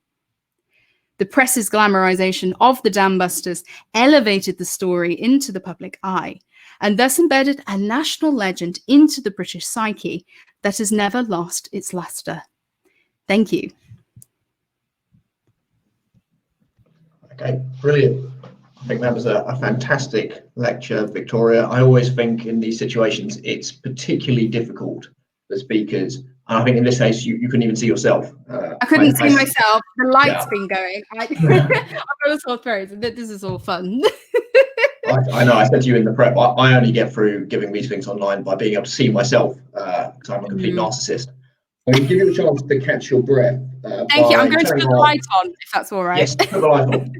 The press's glamorisation of the Dambusters elevated the story into the public eye, and thus embedded a national legend into the British psyche that has never lost its lustre. Thank you. Okay, brilliant. I think that was a fantastic lecture, Victoria. I always think in these situations, it's particularly difficult for speakers. And I think in this case, you couldn't even see yourself. I couldn't see myself. The light's been going. I've got a sore throat. This is all fun. I know. I said to you in the prep, I only get through giving these things online by being able to see myself, because I'm a complete narcissist. I'm going to give you a chance to catch your breath. Thank you. I'm going to put the light on, if that's all right. Yes, put the light on.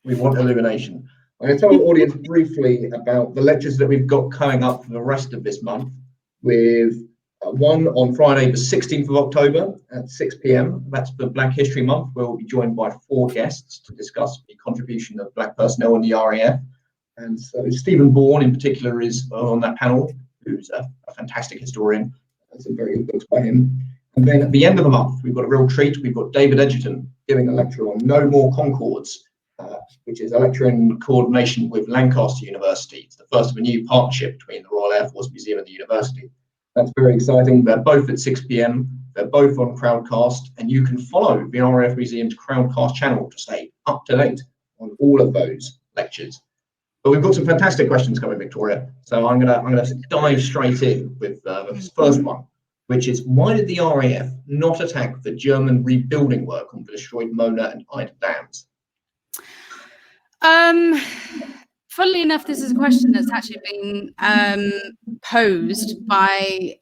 We want illumination. I'm going to tell the audience briefly about the lectures that we've got coming up for the rest of this month, with one on Friday, the 16th of October at 6 p.m. That's for Black History Month, where we'll be joined by 4 guests to discuss the contribution of Black personnel in the RAF. And so Stephen Bourne in particular is on that panel, who's a fantastic historian. Some very good books by him. And then at the end of the month, we've got a real treat. We've got David Edgerton giving a lecture on No More Concords, which is a lecture in coordination with Lancaster University. It's the first of a new partnership between the Royal Air Force Museum and the university. That's very exciting. They're both at 6 p.m. They're both on Crowdcast, and you can follow the RAF Museum's Crowdcast channel to stay up to date on all of those lectures. But we've got some fantastic questions coming, Victoria. So I'm gonna dive straight in with the first one, which is, why did the RAF not attack the German rebuilding work on the destroyed Mona and Ida dams? Funnily enough, this is a question that's actually been posed by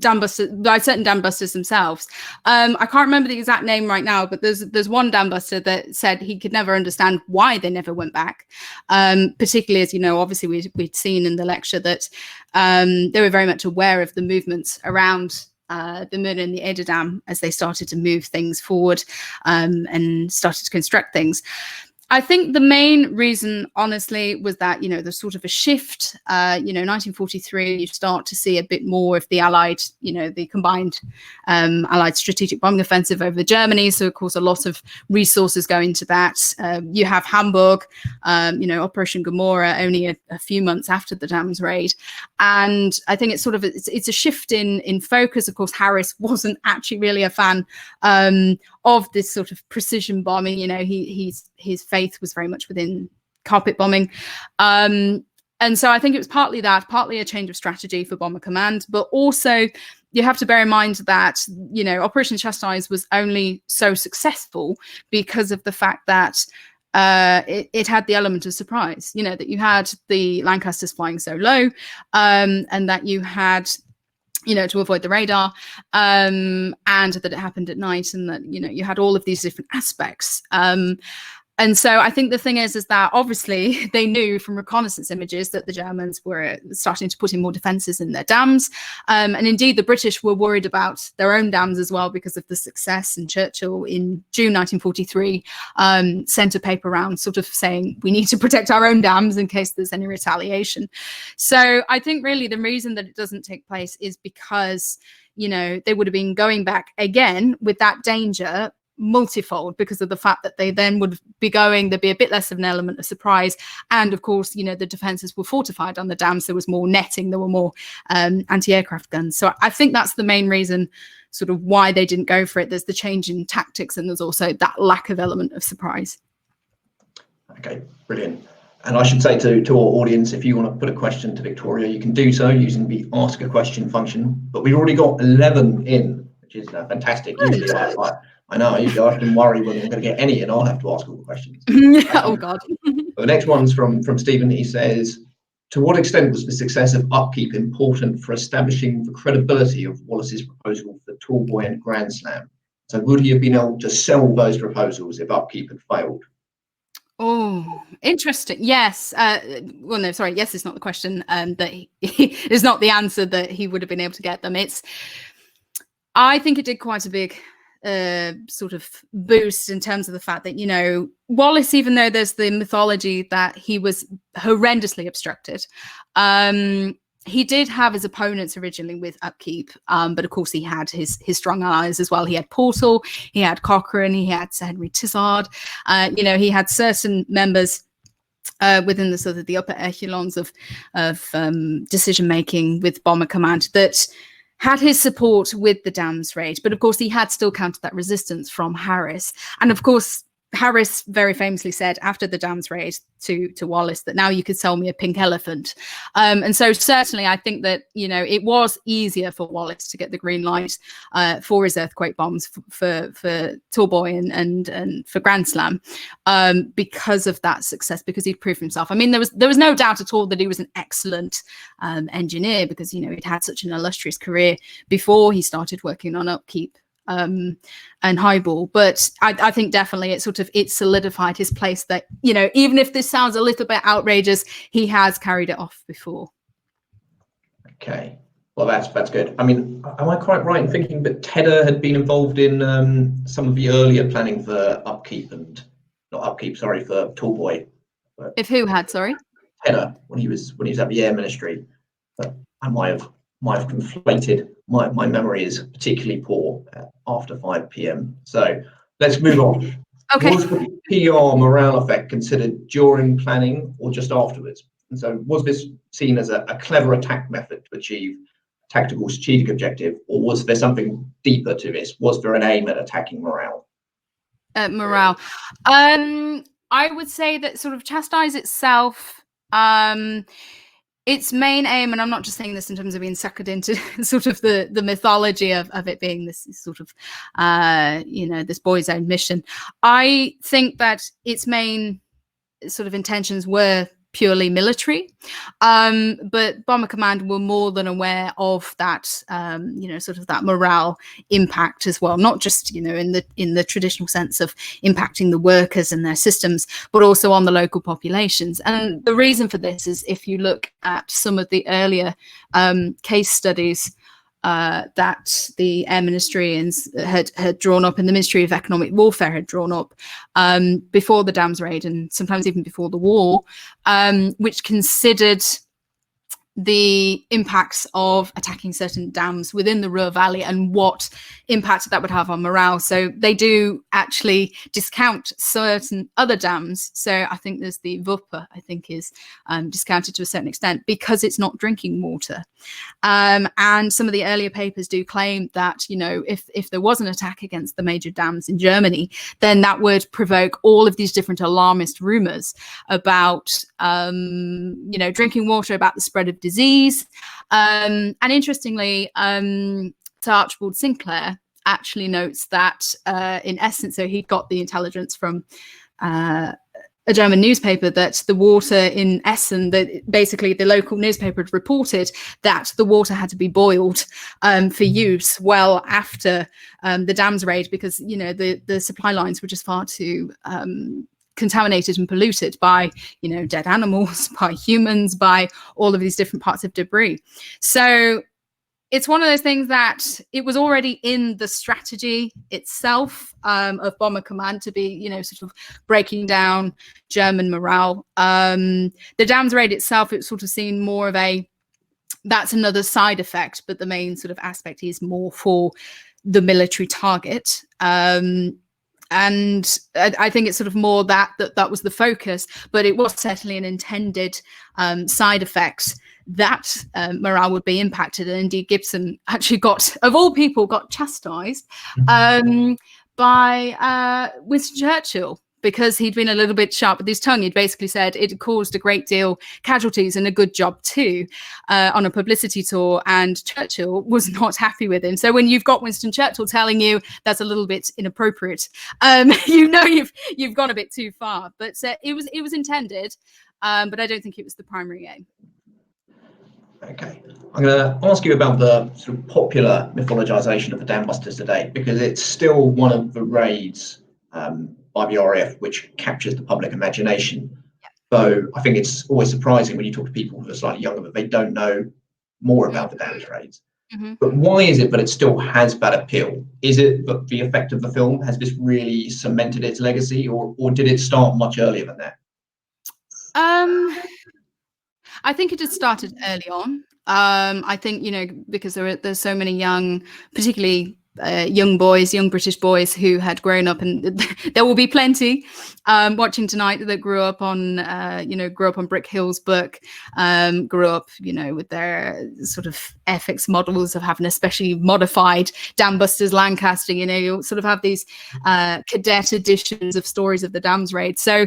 certain Dambusters themselves. I can't remember the exact name right now, but there's one Dambuster that said he could never understand why they never went back. Particularly, as you know, obviously we'd seen in the lecture that they were very much aware of the movements around the Mona and the Eder Dam as they started to move things forward and started to construct things. I think the main reason, honestly, was that, there's sort of a shift. 1943, you start to see a bit more of the Allied, the combined Allied strategic bombing offensive over Germany. So, of course, a lot of resources go into that. You have Hamburg, Operation Gomorrah, only a few months after the dams raid. And I think it's it's a shift in focus. Of course, Harris wasn't actually really a fan of this sort of precision bombing. His faith was very much within carpet bombing. And so I think it was partly a change of strategy for Bomber Command, but also you have to bear in mind that, Operation Chastise was only so successful because of the fact that it had the element of surprise, that you had the Lancasters flying so low, and that you had to avoid the radar, and that it happened at night, and that, you had all of these different aspects. And so I think the thing is that obviously they knew from reconnaissance images that the Germans were starting to put in more defences in their dams. And indeed, the British were worried about their own dams as well because of the success. And Churchill in June 1943 sent a paper around sort of saying we need to protect our own dams in case there's any retaliation. So I think really the reason that it doesn't take place is because, they would have been going back again with that danger multifold because of the fact that they then would be there'd be a bit less of an element of surprise, and of course the defenses were fortified on the dams. There was more netting, there were more anti-aircraft guns. So I think that's the main reason sort of why they didn't go for it. There's the change in tactics, and there's also that lack of element of surprise. Okay, brilliant. And I should say to our audience, if you want to put a question to Victoria, you can do so using the ask a question function, but we've already got 11 in, which is fantastic. Usually I know, I often worry when I'm going to get any and I'll have to ask all the questions. Oh, God. The next one's from Stephen. He says, to what extent was the success of Upkeep important for establishing the credibility of Wallace's proposal for Tallboy and Grand Slam? So would he have been able to sell those proposals if Upkeep had failed? Oh, interesting. Yes. Well, no, sorry. Yes, it's not the question. That is not the answer that he would have been able to get them. I think it did quite a big sort of boost in terms of the fact that, Wallace, even though there's the mythology that he was horrendously obstructed, he did have his opponents originally with Upkeep, but of course he had his strong allies as well. He had Portal, he had Cochrane, he had Sir Henry Tizard, he had certain members within the sort of the upper echelons of decision making with Bomber Command that had his support with the dams raid, but of course he had still countered that resistance from Harris. And of course, Harris very famously said after the dams raid to Wallace that now you could sell me a pink elephant. And so certainly I think that, it was easier for Wallace to get the green light for his earthquake bombs for Tallboy and for Grand Slam because of that success, because he'd proved himself. I mean, there was no doubt at all that he was an excellent engineer because, he'd had such an illustrious career before he started working on Upkeep and Highball. But I think definitely it solidified his place that, even if this sounds a little bit outrageous, he has carried it off before. Okay, well, that's good. I mean, am I quite right in thinking that Tedder had been involved in some of the earlier planning for Upkeep and not Upkeep, sorry, for Tallboy? If who had, sorry? Tedder, when he was at the Air Ministry. But I might have conflated my memory is particularly poor after 5 p.m. So let's move on. Okay. Was the PR morale effect considered during planning or just afterwards? And so was this seen as a clever attack method to achieve tactical strategic objective, or was there something deeper to this? Was there an aim at attacking morale? Morale. I would say that sort of Chastise itself, its main aim, and I'm not just saying this in terms of being suckered into sort of the mythology of it being this sort of, this boy's own mission. I think that its main sort of intentions were purely military, but Bomber Command were more than aware of that, sort of that morale impact as well, not just in the traditional sense of impacting the workers and their systems, but also on the local populations. And the reason for this is, if you look at some of the earlier case studies that the Air Ministry had drawn up, and the Ministry of Economic Warfare had drawn up before the dams raid, and sometimes even before the war, which considered the impacts of attacking certain dams within the Ruhr Valley and what impact that would have on morale. So they do actually discount certain other dams. So I think there's the Wupper, I think, is discounted to a certain extent because it's not drinking water. And some of the earlier papers do claim that, if there was an attack against the major dams in Germany, then that would provoke all of these different alarmist rumors about, drinking water, about the spread of disease. And interestingly, Sir Archibald Sinclair actually notes that in essence, so he got the intelligence from a German newspaper that the water in Essen, that basically the local newspaper had reported that the water had to be boiled for use well after the dams raid, because the supply lines were just far too contaminated and polluted by dead animals, by humans, by all of these different parts of debris. So it's one of those things that it was already in the strategy itself of Bomber Command to be, sort of breaking down German morale. The dams raid itself, it's sort of seen more of that's another side effect, but the main sort of aspect is more for the military target. And I think it's sort of more that was the focus, but it was certainly an intended side effect that morale would be impacted. And indeed, Gibson actually of all people, got chastised by Winston Churchill, because he'd been a little bit sharp with his tongue. He'd basically said it caused a great deal casualties and a good job too on a publicity tour, and Churchill was not happy with him. So when you've got Winston Churchill telling you that's a little bit inappropriate, you've gone a bit too far. But it was intended, but I don't think it was the primary aim. Okay, I'm going to ask you about the sort of popular mythologization of the Dambusters today, because it's still one of the raids by the RAF which captures the public imagination. Though I think it's always surprising when you talk to people who are slightly younger that they don't know more about the dams raids. Mm-hmm. But why is it that it still has that appeal? Is it that the effect of the film has this really cemented its legacy, or did it start much earlier than that? I think it had started early on. I think, because there's so many young, particularly young British boys who had grown up, and there will be plenty watching tonight that grew up on Brick Hill's book, grew up, with their sort of FX models of having especially modified Dambusters Lancaster. You'll sort of have these cadet editions of stories of the dams raid. So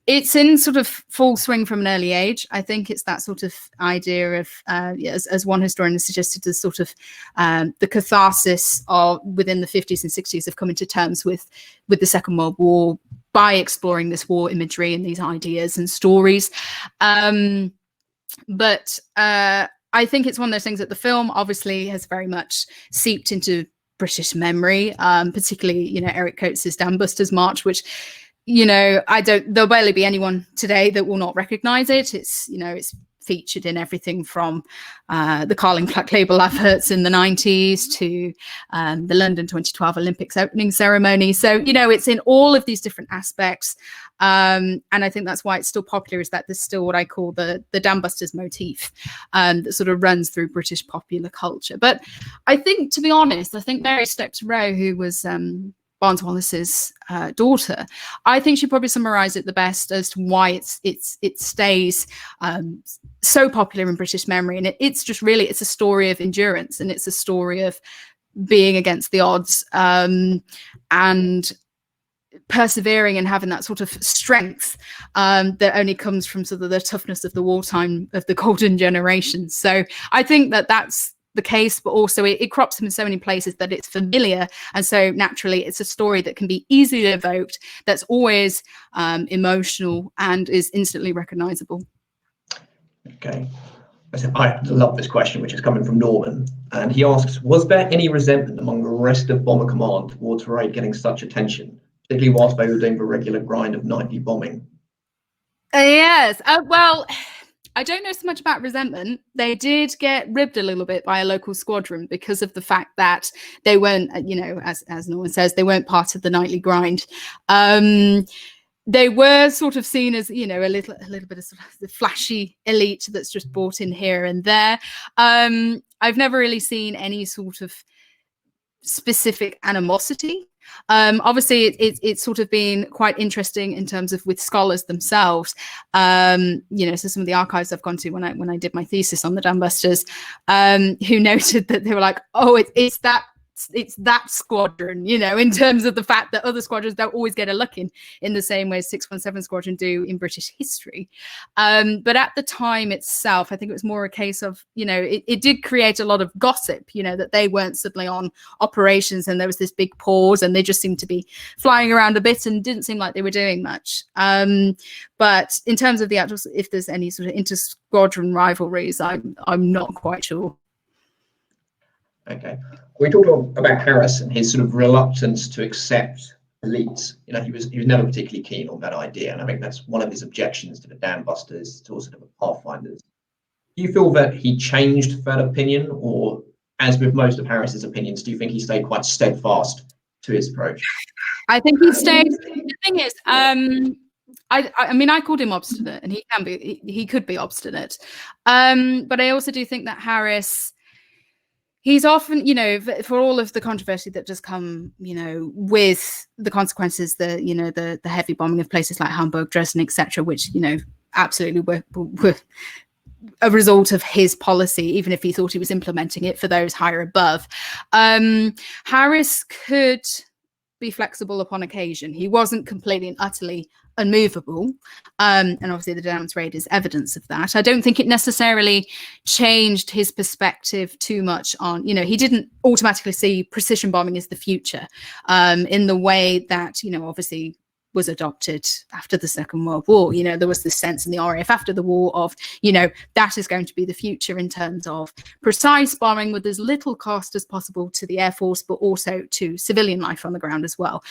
it's in sort of full swing from an early age. I think it's that sort of idea of, as one historian has suggested, the sort of the catharsis of within the 50s and 60s of coming to terms with the Second World War by exploring this war imagery and these ideas and stories. But I think it's one of those things that the film obviously has very much seeped into British memory, particularly, Eric Coates's Dambusters March, which, there'll barely be anyone today that will not recognize it. It's featured in everything from the Carling Black Label adverts in the 90s to the London 2012 Olympics opening ceremony. So, you know, it's in all of these different aspects. And I think that's why it's still popular, is that there's still what I call the Dambusters motif that sort of runs through British popular culture. But I think, to be honest, I think Mary Stopes Rowe, who was Barnes Wallis's daughter, I think she probably summarised it the best as to why it stays so popular in British memory. And it's just really, it's a story of endurance, and it's a story of being against the odds and persevering and having that sort of strength that only comes from sort of the toughness of the wartime of the golden generation. So I think that that's the case, but also it crops up in so many places that it's familiar, and so naturally it's a story that can be easily evoked, that's always emotional and is instantly recognizable. Okay, I love this question, which is coming from Norman, and he asks, was there any resentment among the rest of Bomber Command towards Raid getting such attention, particularly whilst they were doing the regular grind of nightly bombing? Yes, well, I don't know so much about resentment. They did get ribbed a little bit by a local squadron because of the fact that they weren't, you know, as Norman says, they weren't part of the nightly grind. They were sort of seen as, you know, a little bit of sort of the flashy elite that's just brought in here and there. I've never really seen any sort of specific animosity. Obviously it's sort of been quite interesting in terms of with scholars themselves, you know, so some of the archives I've gone to when I did my thesis on the Dambusters, who noted that they were like, oh, it's that squadron, you know, in terms of the fact that other squadrons don't always get a look in the same way 617 Squadron do in British history. But at the time itself, I think it was more a case of, you know, it did create a lot of gossip, you know, that they weren't suddenly on operations and there was this big pause and they just seemed to be flying around a bit and didn't seem like they were doing much. But in terms of the actual, if there's any sort of inter-squadron rivalries, I'm not quite sure. Okay. We talked about Harris and his sort of reluctance to accept elites. You know, he was never particularly keen on that idea, and I think that's one of his objections to the Dambusters, to also the Pathfinders. Do you feel that he changed that opinion, or, as with most of Harris's opinions, do you think he stayed quite steadfast to his approach? I think he stayed. The thing is, I mean, I called him obstinate, and he could be obstinate, but I also do think that Harris, he's often, you know, for all of the controversy that does come, you know, with the consequences, the heavy bombing of places like Hamburg, Dresden, etc., which, you know, absolutely were a result of his policy, even if he thought he was implementing it for those higher above. Harris could be flexible upon occasion. He wasn't completely and utterly unmovable, and obviously the Downs raid is evidence of that. I don't think it necessarily changed his perspective too much on, you know, he didn't automatically see precision bombing as the future in the way that, you know, obviously was adopted after the Second World War. You know, there was this sense in the RAF after the war of, you know, that is going to be the future in terms of precise bombing with as little cost as possible to the Air Force, but also to civilian life on the ground as well.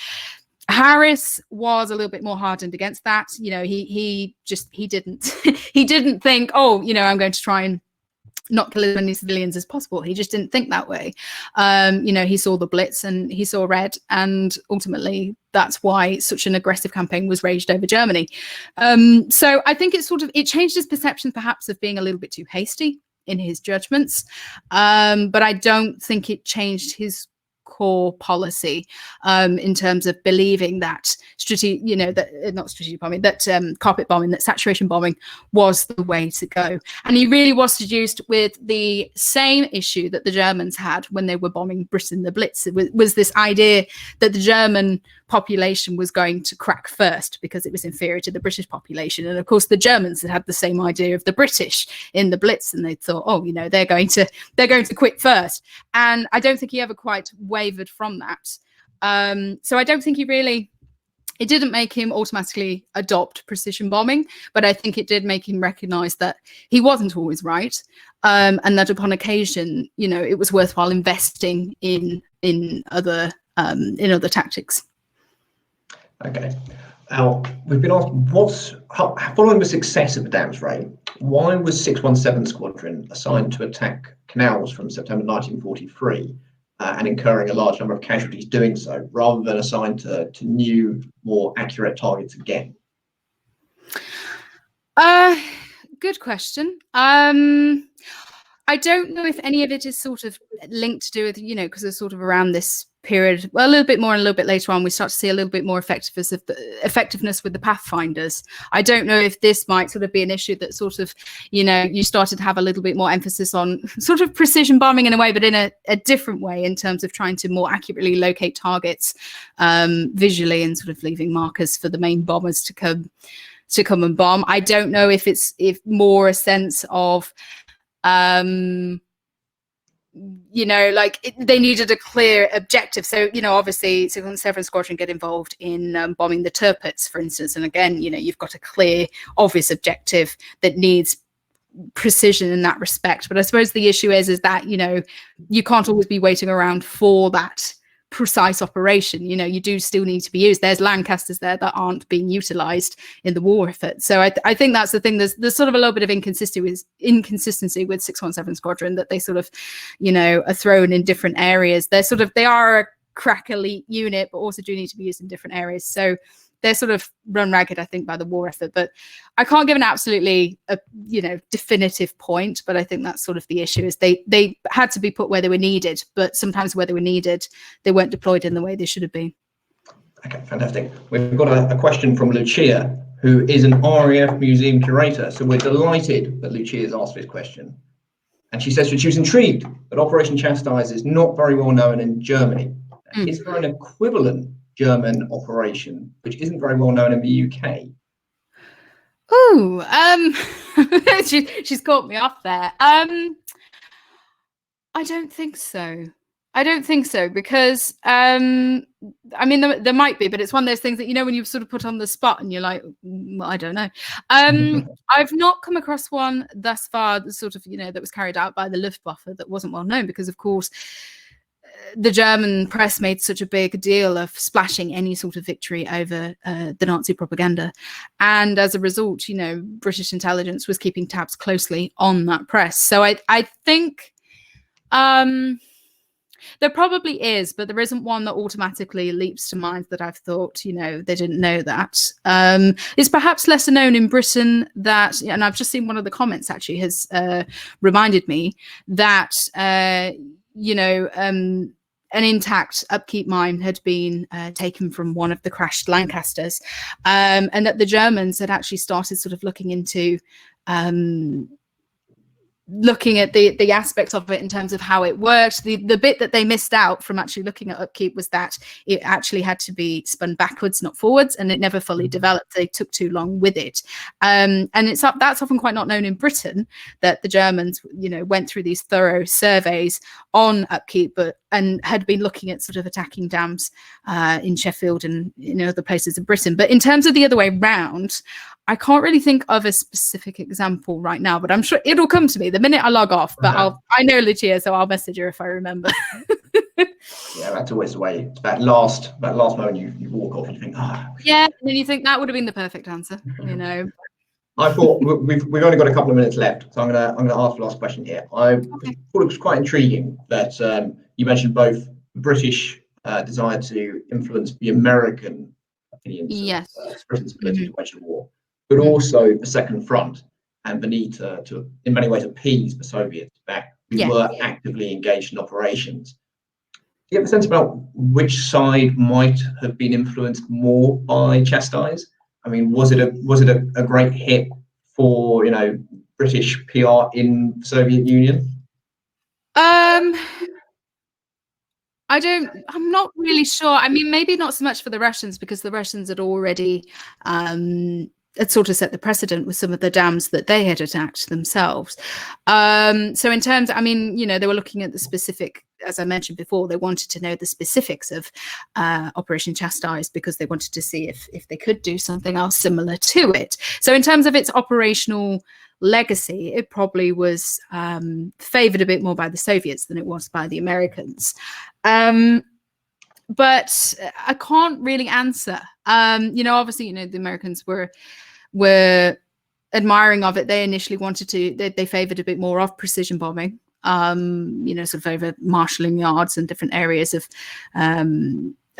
Harris was a little bit more hardened against that. You know, he didn't he didn't think, oh, you know, I'm going to try and not kill as many civilians as possible. He just didn't think that way. You know, he saw the Blitz and he saw red, and ultimately that's why such an aggressive campaign was waged over Germany. So I think it changed his perception perhaps of being a little bit too hasty in his judgments, but I don't think it changed his core policy in terms of believing that carpet bombing, that saturation bombing was the way to go. And he really was seduced with the same issue that the Germans had when they were bombing Britain, the Blitz. It was this idea that the German population was going to crack first because it was inferior to the British population. And of course the Germans had the same idea of the British in the Blitz, and they thought, oh, you know, they're going to quit first. And I don't think he ever quite wavered from that. So I don't think it didn't make him automatically adopt precision bombing, but I think it did make him recognize that he wasn't always right, and that upon occasion, you know, it was worthwhile investing in other tactics. Okay. Now, we've been asked, following the success of the dams raid, why was 617 Squadron assigned to attack canals from September 1943 and incurring a large number of casualties doing so, rather than assigned to new, more accurate targets again? Good question. I don't know if any of it is sort of linked to do with, you know, because it's sort of around this period, well, a little bit more and a little bit later on, we start to see a little bit more effectiveness with the Pathfinders. I don't know if this might sort of be an issue that sort of, you know, you started to have a little bit more emphasis on sort of precision bombing in a way, but in a different way in terms of trying to more accurately locate targets visually and sort of leaving markers for the main bombers to come and bomb. I don't know if more a sense of, you know, like they needed a clear objective. So, you know, obviously 617 Squadron get involved in bombing the Tirpitz, for instance. And again, you know, you've got a clear, obvious objective that needs precision in that respect. But I suppose the issue is that, you know, you can't always be waiting around for that precise operation. You know, you do still need to be used. There's Lancasters there that aren't being utilized in the war effort. So I think that's the thing. There's sort of a little bit of inconsistency with 617 Squadron, that they sort of, you know, are thrown in different areas. They are a crack elite unit, but also do need to be used in different areas. So they're sort of run ragged, I think, by the war effort. But I can't give an absolutely, you know, definitive point. But I think that's sort of the issue, is they had to be put where they were needed, but sometimes where they were needed, they weren't deployed in the way they should have been. Okay, fantastic. We've got a question from Lucia, who is an RAF museum curator. So we're delighted that Lucia has asked this question. And she says that she was intrigued that Operation Chastise is not very well known in Germany. Is there an equivalent German operation which isn't very well known in the UK? She's caught me off there. I don't think so. Because I mean, there might be, but it's one of those things that, you know, when you sort of put on the spot and you're like, well, I don't know. I've not come across one thus far, sort of, you know, that was carried out by the Luftwaffe that wasn't well known, because of course the German press made such a big deal of splashing any sort of victory over the Nazi propaganda. And as a result, you know, British intelligence was keeping tabs closely on that press. So I think there probably is, but there isn't one that automatically leaps to mind that I've thought, you know, they didn't know that. It's perhaps lesser known in Britain that, and I've just seen one of the comments actually has reminded me that, you know, an intact upkeep mine had been taken from one of the crashed Lancasters, and that the Germans had actually started sort of looking into looking at the aspects of it in terms of how it worked. The bit that they missed out from actually looking at upkeep was that it actually had to be spun backwards, not forwards, and it never fully developed. They took too long with it, and that's often quite not known in Britain, that the Germans, you know, went through these thorough surveys on upkeep, and had been looking at sort of attacking dams in Sheffield and in other places in Britain. But in terms of the other way round, I can't really think of a specific example right now, but I'm sure it'll come to me the minute I log off. But I know Lucia, so I'll message her if I remember. Yeah, that's always the way. That last moment you walk off and you think, yeah, and then you think that would have been the perfect answer, you know. I thought we've only got a couple of minutes left, so I'm gonna ask the last question here. I thought it was quite intriguing that you mentioned both British desire to influence the American opinions of Britain's ability to wage the war, but also the Second Front and the need to in many ways appease the Soviets that we were actively engaged in operations. Do you have a sense about which side might have been influenced more by Chastise? I mean, was it a great hit for, you know, British PR in the Soviet Union? I'm not really sure. I mean, maybe not so much for the Russians, because the Russians had already had sort of set the precedent with some of the dams that they had attacked themselves. So in terms, I mean, you know, they were looking at the specific, as I mentioned before, they wanted to know the specifics of Operation Chastise, because they wanted to see if they could do something else similar to it. So in terms of its operational legacy, it probably was favored a bit more by the Soviets than it was by the Americans. but I can't really answer. You know, obviously, you know, the Americans were admiring of it. They initially wanted to, they favored a bit more of precision bombing, you know, sort of over marshalling yards and different areas of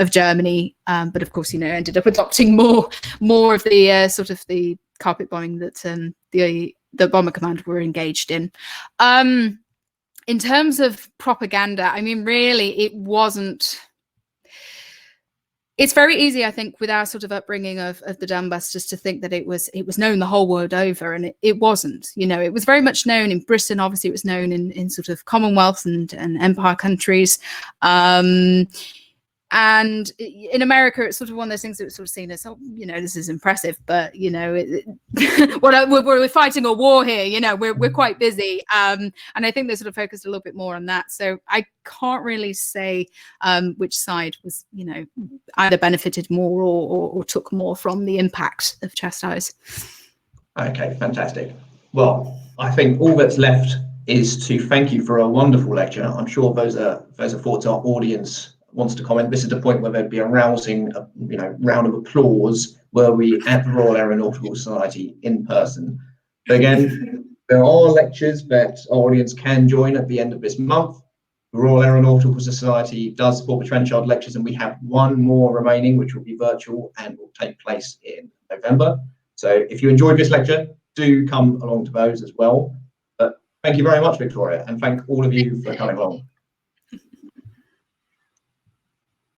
Germany. But of course, you know, ended up adopting more of the sort of the carpet bombing that the Bomber Command were engaged in. In terms of propaganda, I mean, really, it wasn't. It's very easy, I think, with our sort of upbringing of the Dambusters to think that it was known the whole world over, and it wasn't. You know, it was very much known in Britain. Obviously, it was known in sort of Commonwealth and Empire countries. And in America, it's sort of one of those things that was sort of seen as, oh, you know, this is impressive, but, you know, we're fighting a war here, you know, we're quite busy. And I think they sort of focused a little bit more on that. So I can't really say which side was, you know, either benefited more or took more from the impact of Chastise. Okay, fantastic. Well, I think all that's left is to thank you for a wonderful lecture. I'm sure those are thoughts our audience wants to comment. This is the point where there'd be a rousing, you know, round of applause were we at the Royal Aeronautical Society in person. But again, there are lectures that our audience can join at the end of this month. The Royal Aeronautical Society does support the Trenchard lectures, and we have one more remaining, which will be virtual and will take place in November. So if you enjoyed this lecture, do come along to those as well. But thank you very much, Victoria, and thank all of you for coming along.